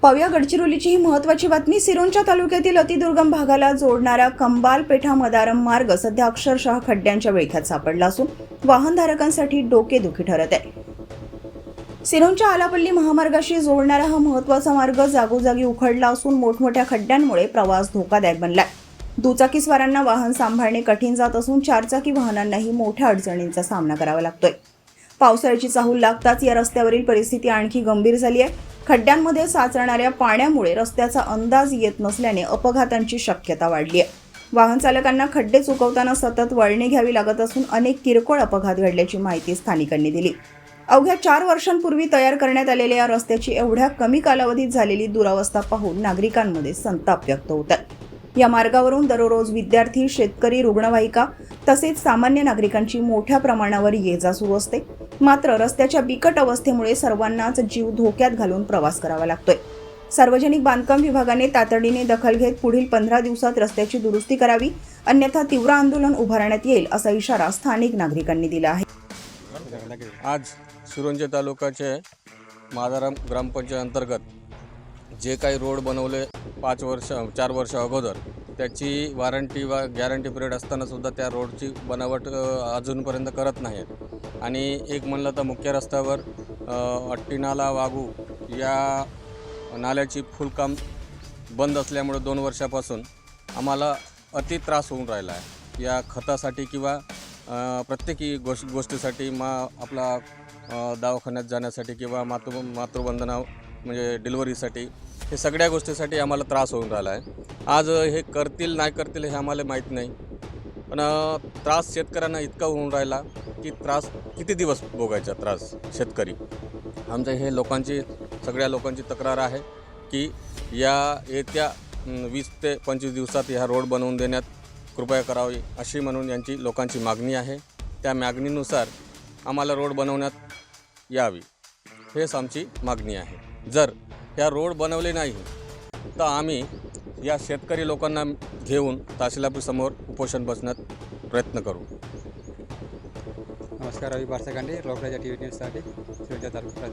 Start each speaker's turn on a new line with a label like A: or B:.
A: पाहूया गडचिरोलीची ही महत्त्वाची बातमी। सिरोंचा तालुक्यातील अतिदुर्गम भागाला जोडणारा कंबाल-पेठा मदारम मार्ग सध्या अक्षरशः खड्ड्यांच्या विळख्यात सापडला असून वाहनधारकांसाठी डोकेदुखी ठरत आहे। सिरोंचा आलापल्ली महामार्गाशी जोडणारा हा महत्त्वाचा मार्ग जागोजागी उखडला असून मोठमोठ्या खड्ड्यांमुळे प्रवास धोकादायक बनलाय। दुचाकीस्वारांना वाहन सांभाळणे कठीण जात असून चारचाकी वाहनांनाही मोठ्या अडचणींचा सामना करावा लागतोय। पावसाळ्याची चाहूल लागताच या रस्त्यावरील परिस्थिती आणखी गंभीर झाली आहे। खड्ड्यांमध्ये साचणाऱ्या पाण्यामुळे रस्त्याचा अंदाज येत नसल्याने अपघातांची शक्यता वाढली आहे। वाहन चालकांना खड्डे चुकवताना सतत वळणे घ्यावी लागत असून अनेक किरकोळ अपघात घडल्याची माहिती स्थानिकांनी दिली। अवघ्या 4 वर्षांपूर्वी तयार करण्यात आलेल्या या रस्त्याची एवढ्या कमी कालावधीत झालेली दुरावस्था पाहून नागरिकांमध्ये संताप व्यक्त होत आहे। या मार्गावरून दररोज विद्यार्थी, शेतकरी, रुग्णवाहिका तसेच सामान्य नागरिकांची मोठ्या प्रमाणावर ये-जा सुरू असते। मात्र रस्त्याच्या बिकट अवस्थेमुळे सर्वांनाच जीव धोक्यात घालून प्रवास करावा लागतोय। सार्वजनिक बांधकाम विभागाने तातडीने दखल घेत पुढील 15 दिवसात रस्त्याची दुरुस्ती करावी, अन्यथा तीव्र आंदोलन उभारण्यात येईल असा इशारा स्थानिक नागरिकांनी दिला आहे।
B: आज सिरोंचा तालुक्याचे मादाराम ग्रामपंचायत अंतर्गत जे काही रोड बनवले 4 वर्ष अगोदर त्याची वॉरंटी व गॅरंटी पिरियड असताना सुद्धा त्या रोडची बनावट अजूनपर्यंत करत नाहीत। आणि एक म्हणलं तर मुख्य रस्त्यावर अट्टीनाला वाघू या नाल्याची फुलकाम बंद असल्यामुळे 2 वर्षापासून आम्हाला अति त्रास होऊन राहिला आहे। या खतासाठी किंवा प्रत्येक गोष्टीसाठी आपला दवाखान्यात जाण्यासाठी किंवा मातृवंदना म्हणजे डिलिव्हरीसाठी हे सगळ्या गोष्टीसाठी आम्हाला त्रास होऊन राहिला आहे। आज हे करतील नाही करतील हे आम्हाला माहीत नाही, पण त्रास शेतकऱ्यांना इतका होऊन राहिला की त्रास किती दिवस भोगायचा त्रास शेतकरी। आमच्या हे सगळ्या लोकांची तक्रार आहे की या येत्या 20 ते 25 दिवसात ह्या रोड बनवून देण्यात कृपया करावी अशी म्हणून यांची लोकांची मागणी आहे। त्या मागणीनुसार आम्हाला रोड बनवण्यात यावी हेच आमची मागणी आहे। जर ह्या रोड बनवले नाही तर आम्ही या शेतकरी लोकांना घेऊन तहसीलसमोर उपोषण बसण्यात प्रयत्न करू।
C: नमस्कार, रवी बारसेकांडे, लोकराजा टीव्ही न्यूजसाठी सिरोंचा तालुका।